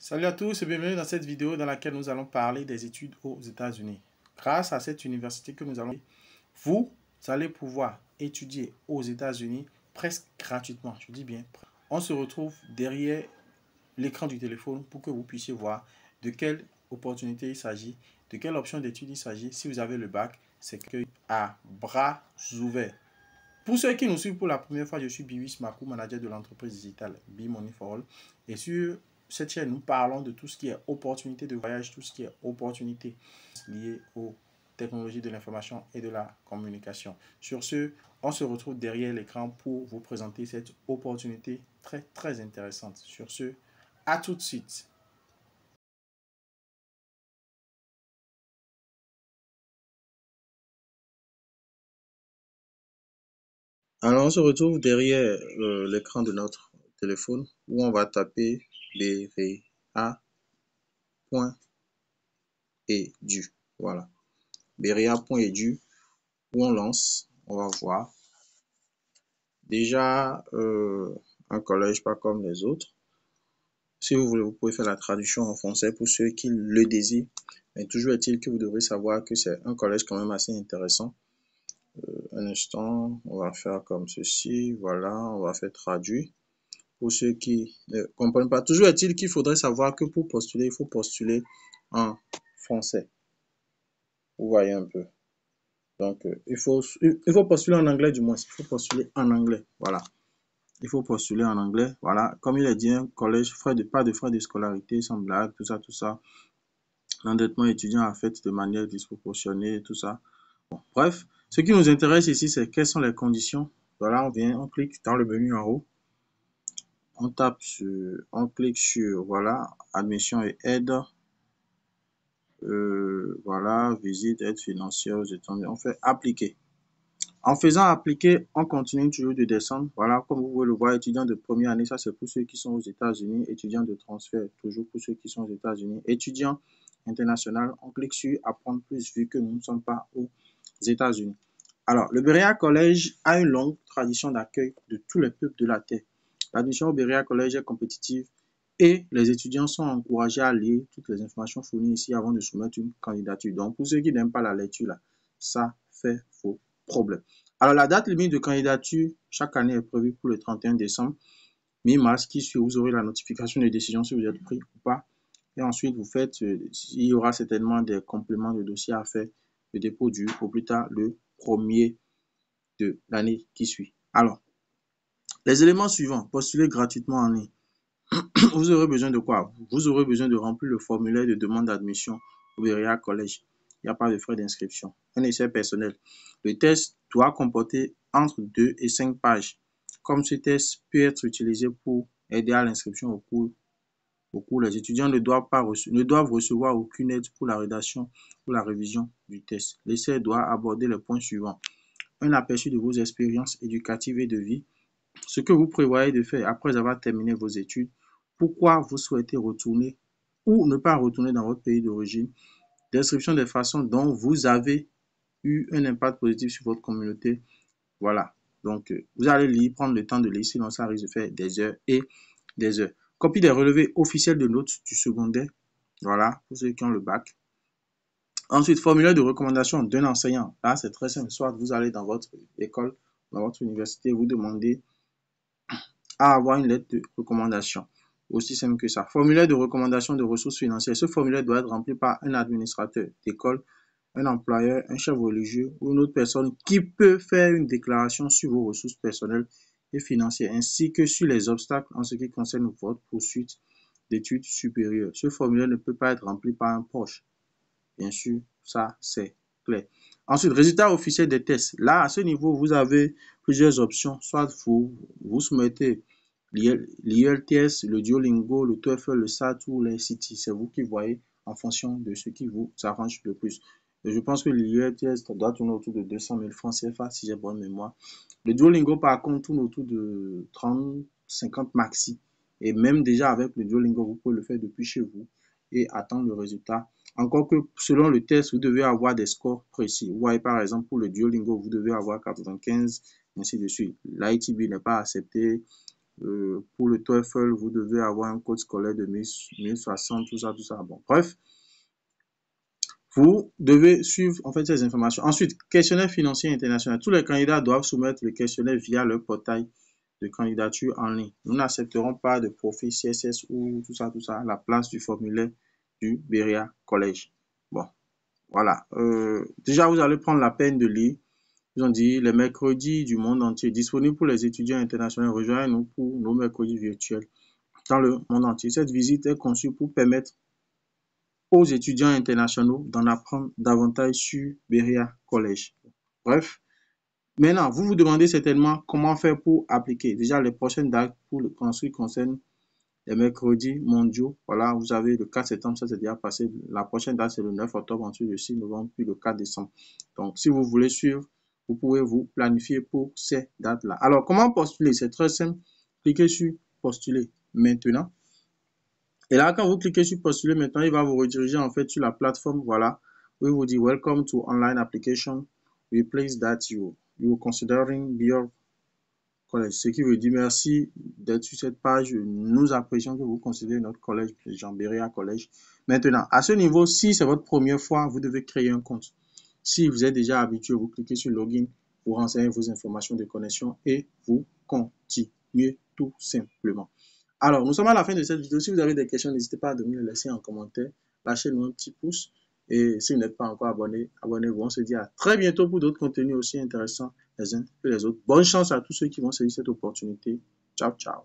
Salut à tous et bienvenue dans cette vidéo dans laquelle nous allons parler des études aux États-Unis. Grâce à cette université que nous allons, vous allez pouvoir étudier aux États-Unis presque gratuitement. Je dis bien. On se retrouve derrière l'écran du téléphone pour que vous puissiez voir de quelle opportunité il s'agit, de quelle option d'études il s'agit. Si vous avez le bac, c'est que à bras ouverts. Pour ceux qui nous suivent pour la première fois, je suis Biwis Makou, manager de l'entreprise digitale Be-Money for All. Et sur cette chaîne, nous parlons de tout ce qui est opportunité de voyage, tout ce qui est opportunité liée aux technologies de l'information et de la communication. Sur ce, on se retrouve derrière l'écran pour vous présenter cette opportunité très intéressante. Sur ce, à tout de suite. Alors, on se retrouve derrière l'écran de notre téléphone où on va taper berea.edu. Voilà. berea.edu où on lance, on va voir. Déjà, un collège pas comme les autres. Si vous voulez, vous pouvez faire la traduction en français pour ceux qui le désirent. Mais toujours est-il que vous devrez savoir que c'est un collège quand même assez intéressant. Un instant, on va faire comme ceci. Voilà, on va faire traduire. Pour ceux qui ne comprennent pas, toujours est-il qu'il faudrait savoir que pour postuler, il faut postuler en français. Vous voyez un peu. Donc, il faut postuler en anglais du moins. Il faut postuler en anglais. Voilà. Il faut postuler en anglais. Voilà. Comme il est dit, un collège, pas de frais de scolarité, sans blague, tout ça, tout ça. L'endettement étudiant a fait de manière disproportionnée, tout ça. Bon, bref, ce qui nous intéresse ici, c'est quelles sont les conditions. Voilà, on clique dans le menu en haut. On clique sur, voilà, admission et aide. Voilà, visite, aide financière aux États-Unis. On fait appliquer. En faisant appliquer, on continue toujours de descendre. Voilà, comme vous pouvez le voir, étudiants de première année, ça c'est pour ceux qui sont aux États-Unis. Étudiants de transfert, toujours pour ceux qui sont aux États-Unis. Étudiants international, on clique sur apprendre plus vu que nous ne sommes pas aux États-Unis. Alors, le Berea College a une longue tradition d'accueil de tous les peuples de la Terre. L'admission au Berea College est compétitive et les étudiants sont encouragés à lire toutes les informations fournies ici avant de soumettre une candidature. Donc, pour ceux qui n'aiment pas la lecture, là, ça fait faux problème. Alors, la date limite de candidature chaque année est prévue pour le 31 décembre. Mi-mars qui suit, vous aurez la notification de décision si vous êtes pris ou pas. Et ensuite, vous faites, il y aura certainement des compléments de dossier à faire, le dépôt du au plus tard le 1er de l'année qui suit. Alors, les éléments suivants, postuler gratuitement en ligne. Vous aurez besoin de quoi? Vous aurez besoin de remplir le formulaire de demande d'admission au Berea College. Il n'y a pas de frais d'inscription. Un essai personnel. Le test doit comporter entre 2 et 5 pages. Comme ce test peut être utilisé pour aider à l'inscription au cours, les étudiants ne doivent recevoir aucune aide pour la rédaction ou la révision du test. L'essai doit aborder les points suivants. Un aperçu de vos expériences éducatives et de vie, ce que vous prévoyez de faire après avoir terminé vos études, pourquoi vous souhaitez retourner ou ne pas retourner dans votre pays d'origine, description des façons dont vous avez eu un impact positif sur votre communauté. Voilà. Donc, vous allez lire, prendre le temps de lire, sinon ça risque de faire des heures et des heures. Copie des relevés officiels de notes du secondaire. Voilà, pour ceux qui ont le bac. Ensuite, formulaire de recommandation d'un enseignant. Là, c'est très simple. Soit vous allez dans votre école, dans votre université, vous demandez à avoir une lettre de recommandation. Aussi simple que ça. Formulaire de recommandation de ressources financières. Ce formulaire doit être rempli par un administrateur d'école, un employeur, un chef religieux ou une autre personne qui peut faire une déclaration sur vos ressources personnelles et financières, ainsi que sur les obstacles en ce qui concerne votre poursuite d'études supérieures. Ce formulaire ne peut pas être rempli par un proche. Bien sûr, ça c'est clair. Ensuite, résultat officiel des tests. Là, à ce niveau, vous avez plusieurs options. Soit vous soumettez l'IELTS, le Duolingo, le TOEFL, le SAT ou les CT. C'est vous qui voyez en fonction de ce qui vous arrange le plus. Et je pense que l'IELTS doit tourner autour de 200 000 francs CFA si j'ai bonne mémoire. Le Duolingo, par contre, tourne autour de 30, 50 maxi. Et même déjà avec le Duolingo, vous pouvez le faire depuis chez vous et attendre le résultat. Encore que selon le test, vous devez avoir des scores précis. Vous voyez par exemple pour le Duolingo, vous devez avoir 95, ainsi de suite. L'ITB n'est pas accepté. Pour le TOEFL, vous devez avoir un code scolaire de 1060, tout ça. Bon, bref, vous devez suivre en fait ces informations. Ensuite, questionnaire financier international. Tous les candidats doivent soumettre le questionnaire via le portail de candidature en ligne. Nous n'accepterons pas de profil CSS ou tout ça à la place du formulaire du Beria College. Bon, voilà. Déjà, vous allez prendre la peine de lire. Ils ont dit les mercredis du monde entier disponibles pour les étudiants internationaux. Rejoignez-nous pour nos mercredis virtuels dans le monde entier. Cette visite est conçue pour permettre aux étudiants internationaux d'en apprendre davantage sur Beria College. Bref, maintenant, vous vous demandez certainement comment faire pour appliquer. Déjà, les prochaines dates pour ce qui concerne les mercredis mondiaux. Voilà, vous avez le 4 septembre, ça c'est déjà passé. La prochaine date, c'est le 9 octobre, ensuite le 6 novembre, puis le 4 décembre. Donc, si vous voulez suivre, vous pouvez vous planifier pour ces dates-là. Alors, comment postuler? C'est très simple. Cliquez sur postuler maintenant. Et là, quand vous cliquez sur postuler maintenant, il va vous rediriger en fait sur la plateforme. Voilà, où il vous dit Welcome to online application. We place that you considering your collège. Ce qui veut dire merci d'être sur cette page. Nous apprécions que vous considérez notre collège, Jean Beria Collège. Maintenant, à ce niveau, si c'est votre première fois, vous devez créer un compte. Si vous êtes déjà habitué, vous cliquez sur Login, vous renseignez vos informations de connexion et vous continuez tout simplement. Alors, nous sommes à la fin de cette vidéo. Si vous avez des questions, n'hésitez pas à nous les laisser en commentaire. Lâchez-nous un petit pouce. Et si vous n'êtes pas encore abonné, abonnez-vous. On se dit à très bientôt pour d'autres contenus aussi intéressants les uns que les autres. Bonne chance à tous ceux qui vont saisir cette opportunité. Ciao, ciao.